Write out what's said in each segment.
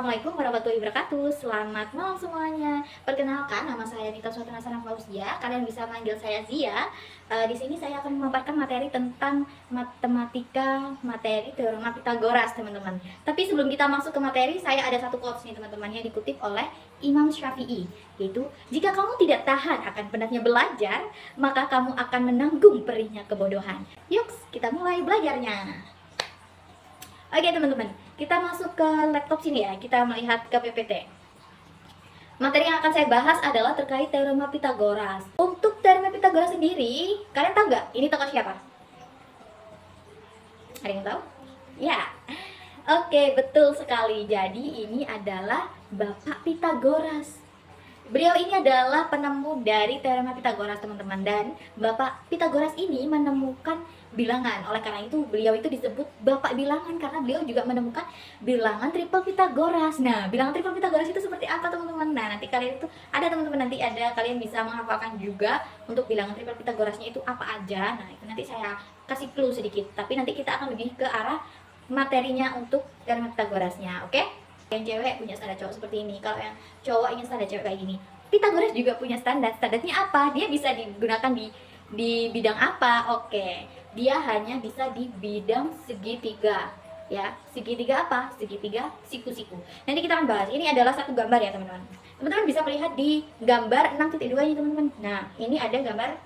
Assalamualaikum warahmatullahi wabarakatuh. Selamat malam semuanya. Perkenalkan, nama saya Nita Suatana Fauzia. Kalian bisa manggil saya Zia. Di sini saya akan memaparkan materi tentang matematika, materi teorema Pitagoras, teman-teman. Tapi sebelum kita masuk ke materi, saya ada satu quotes nih, teman-teman, yang dikutip oleh Imam Syafi'i, yaitu, jika kamu tidak tahan akan penatnya belajar, maka kamu akan menanggung perihnya kebodohan. Yuk, kita mulai belajarnya. Oke teman-teman, kita masuk ke laptop sini ya, kita melihat ke PPT. Materi yang akan saya bahas adalah terkait teorema Pitagoras. Untuk teorema Pitagoras sendiri, kalian tahu nggak ini tokoh siapa? Ada yang tahu? Ya, oke, betul sekali. Jadi ini adalah Bapak Pitagoras. Beliau ini adalah penemu dari teorema Pitagoras, teman-teman. Dan Bapak Pitagoras ini menemukan bilangan. Oleh karena itu beliau itu disebut Bapak Bilangan, karena beliau juga menemukan bilangan triple Pitagoras. Nah, bilangan triple Pitagoras itu seperti apa, teman-teman? Nah, nanti kalian itu ada, teman-teman, nanti ada kalian bisa menghafalkan juga untuk bilangan triple Pitagorasnya itu apa aja. Nah, itu nanti saya kasih clue sedikit. Tapi nanti kita akan lebih ke arah materinya untuk teorema Pitagorasnya, oke? Yang cewek punya standar cowok seperti ini, kalau yang cowok ingin standar cewek kayak gini. Pitagoras juga punya standar. Standarnya apa? Dia bisa digunakan di bidang apa? Oke, dia hanya bisa di bidang segitiga, ya. Segitiga apa? Segitiga siku-siku. Nanti kita akan bahas. Ini adalah satu gambar ya, teman-teman. Teman-teman bisa melihat di gambar 6.2 nya, teman-teman. Nah, ini ada gambar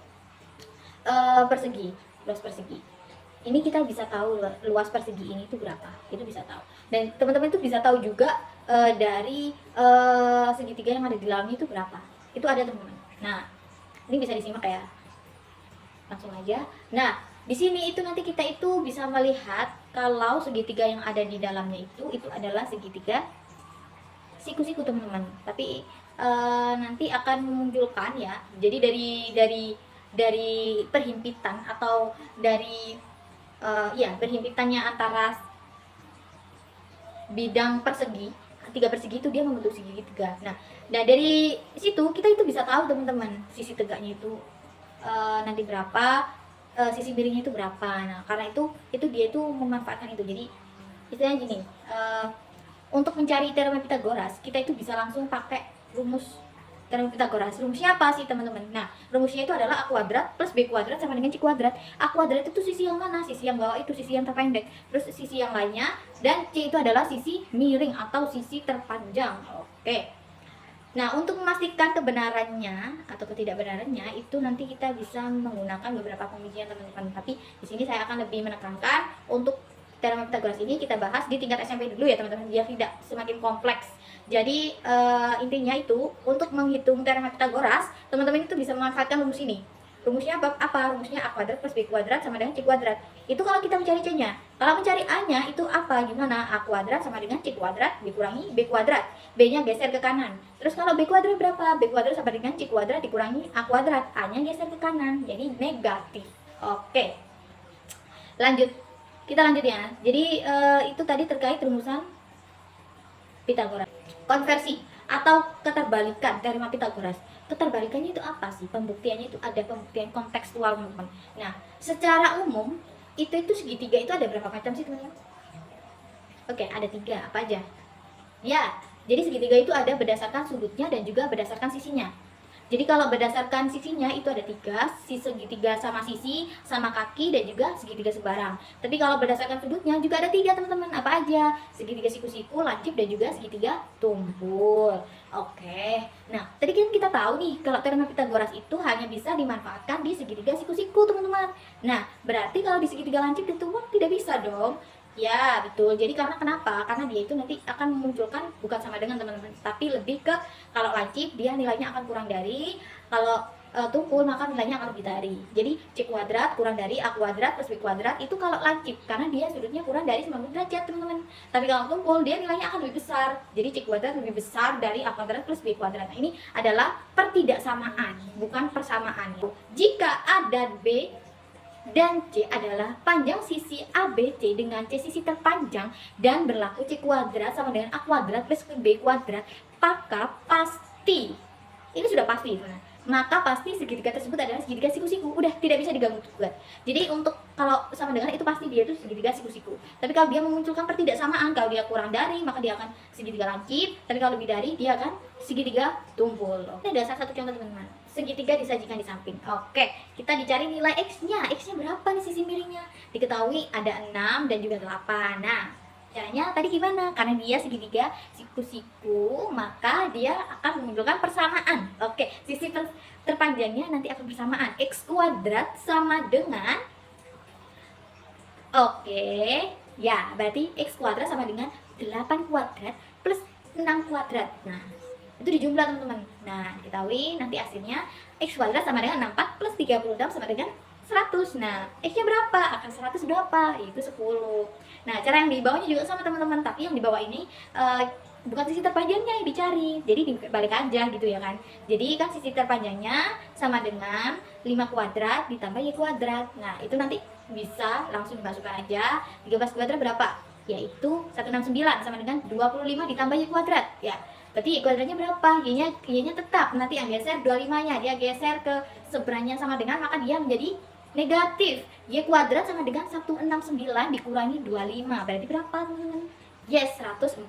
persegi, luas persegi. Ini kita bisa tahu luas persegi ini itu berapa. Itu bisa tahu. Dan teman-teman itu bisa tahu juga dari segitiga yang ada di dalamnya itu berapa. Itu ada, teman-teman. Nah, ini bisa disimak ya. Langsung aja. Nah, di sini itu nanti kita itu bisa melihat kalau segitiga yang ada di dalamnya itu adalah segitiga siku-siku, teman-teman. Tapi nanti akan memunculkan ya. Jadi dari perhimpitan atau dari perhimpitannya antara bidang persegi, tiga persegi itu dia membentuk segitiga. Nah, dari situ kita itu bisa tahu, teman-teman, sisi tegaknya itu nanti berapa, sisi miringnya itu berapa. Nah, karena itu dia itu memanfaatkan itu. Jadi istilahnya gini, untuk mencari teorema Pitagoras kita itu bisa langsung pakai rumus teorema Pitagoras. Rumusnya apa sih, teman-teman? Nah, rumusnya itu adalah A kuadrat plus B kuadrat sama dengan C kuadrat. A kuadrat itu sisi yang mana? Sisi yang bawah itu sisi yang terpendek, terus sisi yang lainnya, dan C itu adalah sisi miring atau sisi terpanjang. Oke. Nah, untuk memastikan kebenarannya atau ketidakbenarannya itu nanti kita bisa menggunakan beberapa pengujian, teman-teman. Tapi di sini saya akan lebih menekankan untuk teorema Pitagoras ini kita bahas di tingkat SMP dulu ya, teman-teman, biar tidak semakin kompleks. Jadi intinya itu untuk menghitung teorema Pitagoras, teman-teman itu bisa memanfaatkan rumus ini. Rumusnya apa? Rumusnya A kuadrat plus B kuadrat sama dengan C kuadrat. Itu kalau kita mencari C-nya. Kalau mencari A-nya itu apa? Gimana? A kuadrat sama dengan C kuadrat dikurangi B kuadrat. B-nya geser ke kanan. Terus kalau B kuadrat berapa? B kuadrat sama dengan C kuadrat dikurangi A kuadrat. A-nya geser ke kanan. Jadi negatif. Oke. Lanjut. Kita lanjut ya. Jadi itu tadi terkait rumusan Pitagoras. Konversi atau keterbalikan teorema Pitagoras. Keterbalikannya itu apa sih? Pembuktiannya itu ada pembuktian kontekstual, teman-teman. Nah, secara umum itu segitiga itu ada berapa macam sih, teman-teman? Oke, ada 3. Apa aja? Ya, jadi segitiga itu ada berdasarkan sudutnya dan juga berdasarkan sisinya. Jadi kalau berdasarkan sisinya itu ada 3, segitiga sama sisi, sama kaki, dan juga segitiga sebarang. Tapi kalau berdasarkan sudutnya juga ada 3, teman-teman. Apa aja? Segitiga siku-siku, lancip, dan juga segitiga tumpul. Oke. Nah, tadi kan kita tahu nih kalau teorema Pitagoras itu hanya bisa dimanfaatkan di segitiga siku-siku, teman-teman. Nah, berarti kalau di segitiga lancip dan tumpul tidak bisa dong. Ya, betul. Jadi karena kenapa? Karena dia itu nanti akan memunculkan bukan sama dengan, teman-teman, tapi lebih ke kalau lancip dia nilainya akan kurang dari, kalau tumpul maka nilainya akan lebih dari. Jadi C kuadrat kurang dari A kuadrat plus B kuadrat itu kalau lancip, karena dia sudutnya kurang dari 90 derajat, teman-teman. Tapi kalau tumpul dia nilainya akan lebih besar. Jadi C kuadrat lebih besar dari A kuadrat plus B kuadrat. Nah, ini adalah pertidaksamaan, bukan persamaan. Jika A dan B dan C adalah panjang sisi ABC dengan C sisi terpanjang dan berlaku C kuadrat sama dengan A kuadrat plus B kuadrat, maka pasti, ini sudah pasti, maka pasti segitiga tersebut adalah segitiga siku-siku. Udah, tidak bisa diganggu gugat. Jadi untuk kalau sama dengan itu pasti dia itu segitiga siku-siku. Tapi kalau dia memunculkan pertidaksamaan, kalau dia kurang dari maka dia akan segitiga lancip, tapi kalau lebih dari dia akan segitiga tumpul. Ini ada salah satu contoh teman-teman. Segitiga disajikan di samping. Oke, kita dicari nilai X-nya. X-nya berapa nih sisi miringnya? Diketahui ada 6 dan juga 8. Nah, caranya tadi gimana? Karena dia segitiga siku-siku, maka dia akan memunculkan persamaan. Oke, sisi terpanjangnya nanti akan bersamaan. X kuadrat sama dengan, oke, ya berarti X kuadrat sama dengan 8 kuadrat plus 6 kuadrat. Nah, itu dijumlah teman-teman. Nah, diketahui nanti hasilnya X kuadrat sama dengan 64 plus 36 sama dengan 100. Nah, X-nya berapa? Akan 100 berapa? Itu 10. Nah, cara yang di bawahnya juga sama teman-teman, tapi yang di bawah ini bukan sisi terpanjangnya yang dicari. Jadi dibalik aja gitu ya kan. Jadi kan sisi terpanjangnya sama dengan 5 kuadrat ditambah Y kuadrat. Nah, itu nanti bisa langsung dimasukkan aja. 13 kuadrat berapa? Yaitu 169 sama dengan 25 ditambah Y kuadrat. Ya, berarti Y kuadratnya berapa? Y-nya tetap. Nanti yang geser 25-nya, dia geser ke seberangnya sama dengan, maka dia menjadi negatif. Y kuadrat sama dengan 169 dikurangi 25. Berarti berapa teman-teman? Yes, 144.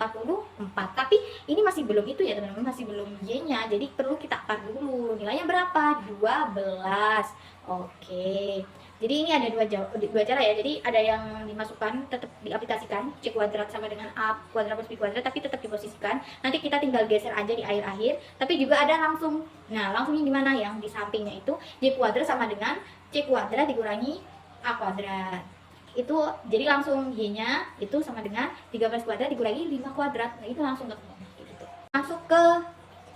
Tapi ini masih belum itu ya teman-teman, masih belum Y-nya. Jadi perlu kita akar dulu. Nilainya berapa? 12. Oke. Jadi ini ada dua cara ya. Jadi ada yang dimasukkan, tetap diaplikasikan C kuadrat sama dengan A kuadrat plus B kuadrat, tapi tetap diposisikan. Nanti kita tinggal geser aja di akhir. Tapi juga ada langsung. Nah, langsungnya di mana? Yang di sampingnya itu Y kuadrat sama dengan C kuadrat dikurangi A kuadrat. Itu jadi langsung Y-nya itu sama dengan 13 kuadrat dikurangi 5 kuadrat. Nah, itu langsung ketemu gitu. Masuk ke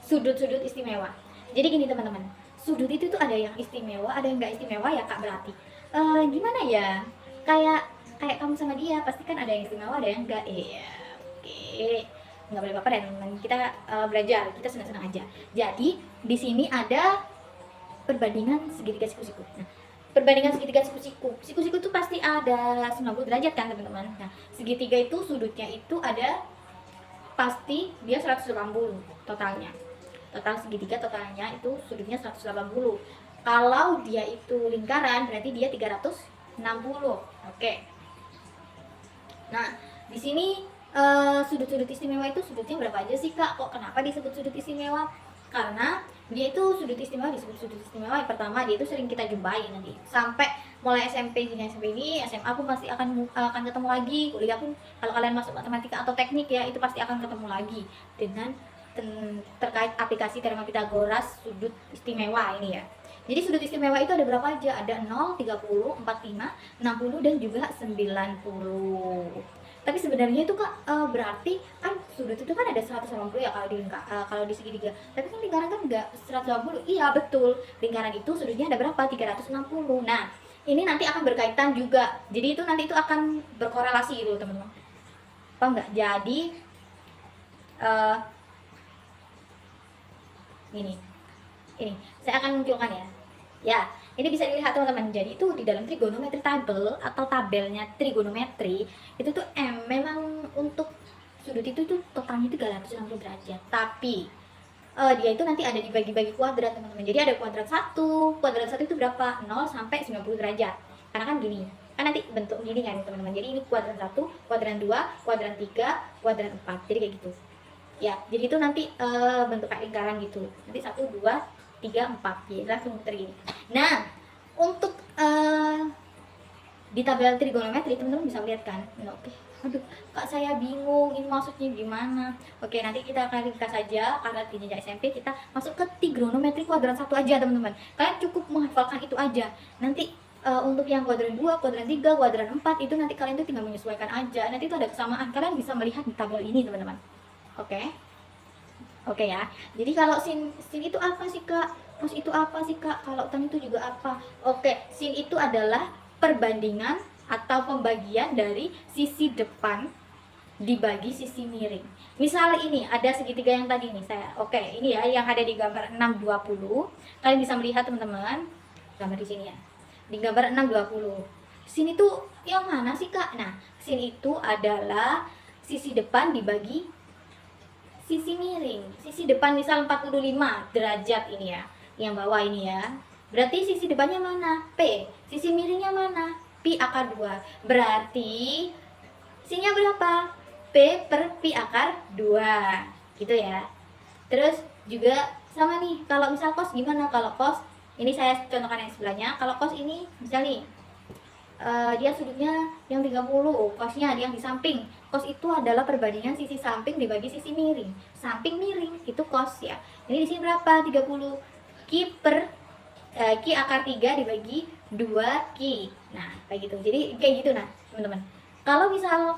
sudut-sudut istimewa. Jadi gini teman-teman, sudut itu tuh ada yang istimewa, ada yang nggak istimewa ya Kak berarti. Gimana ya? Kayak kamu sama dia pasti kan ada yang istimewa, ada yang enggak. Iya. Oke. Nggak boleh baper ya teman-teman. Kita belajar, kita senang-senang aja. Jadi di sini ada perbandingan segitiga siku-siku. Nah, perbandingan segitiga siku-siku. Siku-siku itu pasti ada 90 derajat kan teman-teman. Nah, segitiga itu sudutnya itu ada pasti dia 180 totalnya. Total segitiga totalnya itu sudutnya 180. Kalau dia itu lingkaran berarti dia 360. Oke. Nah, di sini sudut-sudut istimewa itu sudutnya berapa aja sih Kak? Kok kenapa disebut sudut istimewa? Karena dia itu sudut istimewa, disebut sudut istimewa yang pertama dia itu sering kita jumpai nanti sampai mulai SMP ini, SMA pun pasti akan ketemu lagi, kuliah pun kalau kalian masuk matematika atau teknik ya itu pasti akan ketemu lagi dengan terkait aplikasi teorema Pitagoras sudut istimewa ini ya. Jadi sudut istimewa itu ada berapa aja? Ada 0, 30, 45, 60 dan juga 90. Tapi sebenarnya itu Kak berarti kan sudut itu kan ada 180 ya kalau di segitiga. Tapi kan lingkaran kan enggak 180. Iya, betul. Lingkaran itu sudutnya ada berapa? 360. Nah, ini nanti akan berkaitan juga. Jadi itu nanti itu akan berkorelasi gitu, teman-teman. Paham enggak? Jadi ini saya akan munculkan ya, ini bisa dilihat teman-teman. Jadi itu di dalam trigonometri table atau tabelnya trigonometri itu tuh memang untuk sudut itu tuh totalnya 360 derajat, tapi dia itu nanti ada dibagi-bagi kuadrat teman-teman. Jadi ada kuadrat 1 itu berapa? 0 sampai 90 derajat, karena kan gini kan nanti bentuk gini kan teman-teman. Jadi ini kuadrat 1, kuadrat 2, kuadrat 3, kuadrat 4, jadi kayak gitu ya. Jadi itu nanti bentuk kayak lingkaran gitu, nanti 1, 2, 3, 4 ya, langsung muter gini. Nah, untuk di tabel trigonometri teman-teman bisa lihat kan. Nah, oke. Aduh, Kak saya bingung ini maksudnya gimana. Oke, nanti kita akan ringkas saja karena di jenjang SMP kita masuk ke trigonometri kuadran 1 aja teman-teman. Kalian cukup menghafalkan itu aja. Nanti untuk yang kuadran 2, kuadran 3, kuadran 4 itu nanti kalian tuh tinggal menyesuaikan aja. Nanti itu ada kesamaan. Kalian bisa melihat di tabel ini teman-teman. Oke ya. Jadi kalau sin itu apa sih Kak? Cos itu apa sih Kak? Kalau tan itu juga apa? Oke, sin itu adalah perbandingan atau pembagian dari sisi depan dibagi sisi miring. Misal ini ada segitiga yang tadi nih ini ya yang ada di gambar 620. Kalian bisa melihat teman-teman gambar di sini ya. Di gambar 620. Sin itu yang mana sih Kak? Nah, sin itu adalah sisi depan dibagi sisi miring. Sisi depan misal 45 derajat ini ya. yang bawah ini ya. Berarti sisi depannya mana? P. Sisi miringnya mana? Pi akar 2. Berarti sinnya berapa? P per pi akar 2. Gitu ya. Terus juga sama nih, kalau misal cos gimana? Kalau cos, ini saya contohkan yang sebelahnya. Kalau cos ini, misal nih, dia sudutnya yang 30, cosnya yang di samping. Cos itu adalah perbandingan sisi samping dibagi sisi miring. Samping miring, itu cos ya. Ini di sini berapa? 30. Q per Q akar 3 dibagi 2 Q. Nah, kayak gitu. Jadi kayak gitu nah, teman-teman. Kalau misal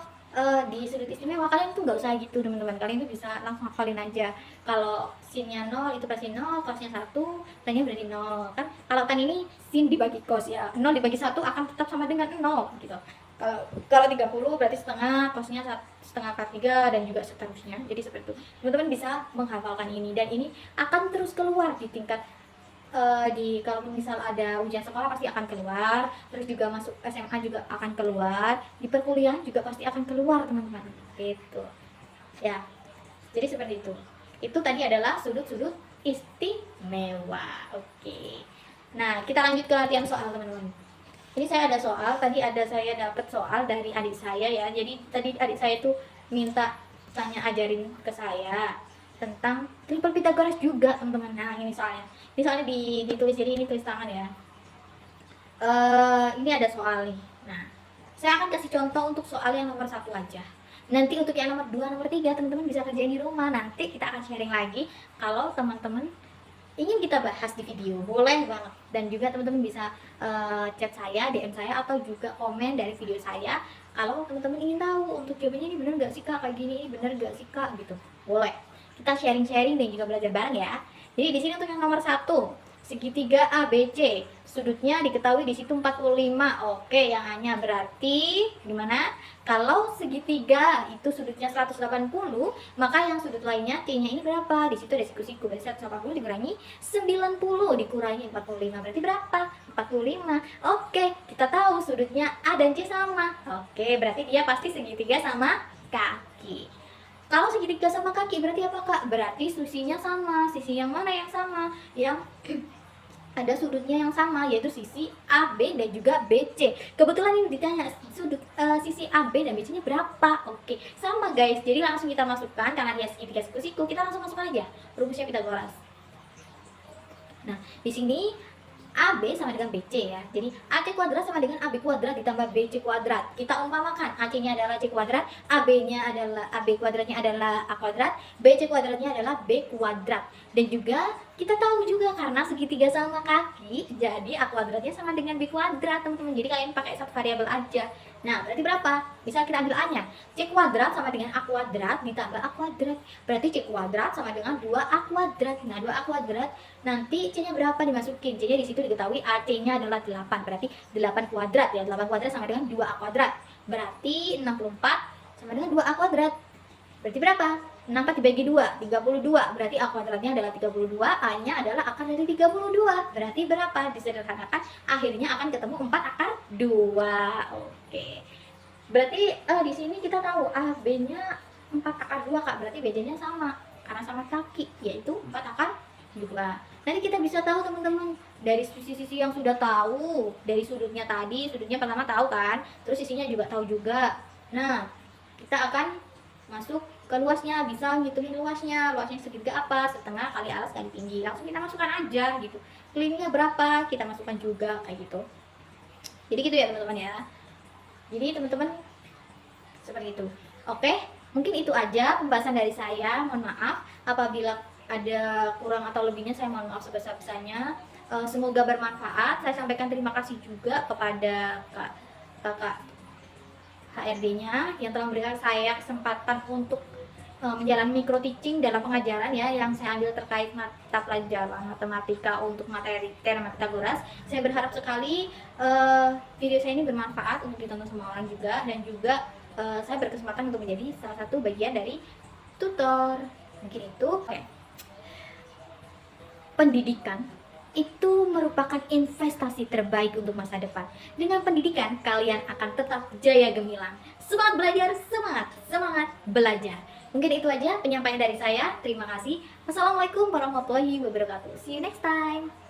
di sudut istimewa kalian tuh nggak usah gitu, teman-teman. Kalian tuh bisa langsung hafalin aja. Kalau sinnya 0 itu pasti 0, cosnya 1, tannya berarti 0. Kan kalau tan ini sin dibagi cos ya. 0 dibagi 1 akan tetap sama dengan 0 gitu. Kalau 30 berarti setengah, cosnya setengah akar 3 dan juga seterusnya. Jadi seperti itu. Teman-teman bisa menghafalkan ini dan ini akan terus keluar di tingkat kalau misal ada ujian sekolah pasti akan keluar, terus juga masuk SMA juga akan keluar, di perkuliahan juga pasti akan keluar teman-teman, gitu ya. Jadi seperti itu tadi adalah sudut-sudut istimewa. Oke, nah kita lanjut ke latihan soal teman-teman. Ini saya ada soal, tadi saya dapat soal dari adik saya ya. Jadi tadi adik saya tuh minta ajarin ke saya tentang triple Pythagoras juga teman-teman. Nah ini soalnya ditulis, jadi ini tulis tangan ya. Ini ada soal nih. Nah saya akan kasih contoh untuk soal yang nomor 1 aja. Nanti untuk yang nomor 2, nomor 3 teman-teman bisa kerjain di rumah. Nanti kita akan sharing lagi kalau teman-teman ingin kita bahas di video, boleh banget. Dan juga teman-teman bisa chat saya, DM saya, atau juga komen dari video saya kalau teman-teman ingin tahu untuk jawabannya ini bener gak sih kak, kayak gini, ini bener gak sih kak, gitu. Boleh, kita sharing-sharing dan juga belajar bareng ya. Jadi di sini untuk yang nomor 1, segitiga ABC, sudutnya diketahui di situ 45. Oke, yang hanya berarti gimana? Kalau segitiga itu sudutnya 180, maka yang sudut lainnya C-nya ini berapa? Di situ ada siku-siku, berarti 180 dikurangi 90 dikurangi 45 berarti berapa? 45. Oke, kita tahu sudutnya A dan C sama. Oke, berarti dia pasti segitiga sama kaki. Kalau segitiga sama kaki berarti apa kak? Berarti sisinya sama. Sisi yang mana yang sama? Yang ada sudutnya yang sama, yaitu sisi AB dan juga BC. Kebetulan ini ditanya sudut sisi AB dan BC nya berapa. Oke, sama guys. Jadi langsung kita masukkan, karena dia segitiga siku-siku, kita langsung masukkan aja rumusnya Pythagoras. Nah di sini AB sama dengan BC ya. Jadi AC kuadrat sama dengan AB kuadrat ditambah BC kuadrat. Kita umpamakan AC-nya adalah C kuadrat, AB-nya adalah AB kuadratnya adalah A kuadrat, BC kuadratnya adalah B kuadrat. Dan juga kita tahu juga karena segitiga sama kaki, jadi A kuadratnya sama dengan B kuadrat, teman-teman. Jadi kalian pakai satu variabel aja. Nah, berarti berapa? Bisa kita ambil A-nya. C kuadrat sama dengan A kuadrat ditambah A kuadrat. Berarti C kuadrat sama dengan 2A kuadrat. Nah, 2A kuadrat nanti C-nya berapa dimasukin? C-nya di situ diketahui AC-nya adalah 8. Berarti 8 kuadrat ya. 8 kuadrat sama dengan 2A kuadrat. Berarti 64 sama dengan 2A kuadrat. Berarti berapa? 64 dibagi 2, 32. Berarti A kuadratnya adalah 32, A-nya adalah akar dari 32. Berarti berapa? Disederhanakan, akhirnya akan ketemu 4 akar 2. Oke. Berarti di sini kita tahu AB-nya 4 akar 2, Kak. Berarti BC-nya sama, karena sama kaki, yaitu 4 akar 2. Nanti kita bisa tahu teman-teman, dari sisi-sisi yang sudah tahu, dari sudutnya tadi, sudutnya pertama tahu kan, terus sisinya juga tahu juga. Nah, kita akan masuk ke luasnya, bisa ngitungin luasnya segitiga apa, setengah kali alas kali tinggi, langsung kita masukkan aja gitu. Kelilingnya berapa, kita masukkan juga kayak gitu. Jadi gitu ya teman-teman ya. Jadi teman-teman seperti itu. Oke, mungkin itu aja pembahasan dari saya. Mohon maaf apabila ada kurang atau lebihnya, saya mohon maaf sebesar-besarnya. Semoga bermanfaat. Saya sampaikan terima kasih juga kepada kakak HRD-nya yang telah memberikan saya kesempatan untuk menjalani micro teaching dalam pengajaran ya, yang saya ambil terkait mata pelajaran matematika untuk materi teorema Pythagoras. Saya berharap sekali video saya ini bermanfaat untuk ditonton semua orang juga, dan juga saya berkesempatan untuk menjadi salah satu bagian dari tutor. Mungkin itu. Oke. Pendidikan itu merupakan investasi terbaik untuk masa depan. Dengan pendidikan, kalian akan tetap jaya gemilang. Semangat belajar, semangat belajar. Mungkin itu aja penyampaian dari saya. Terima kasih. Wassalamualaikum warahmatullahi wabarakatuh. See you next time.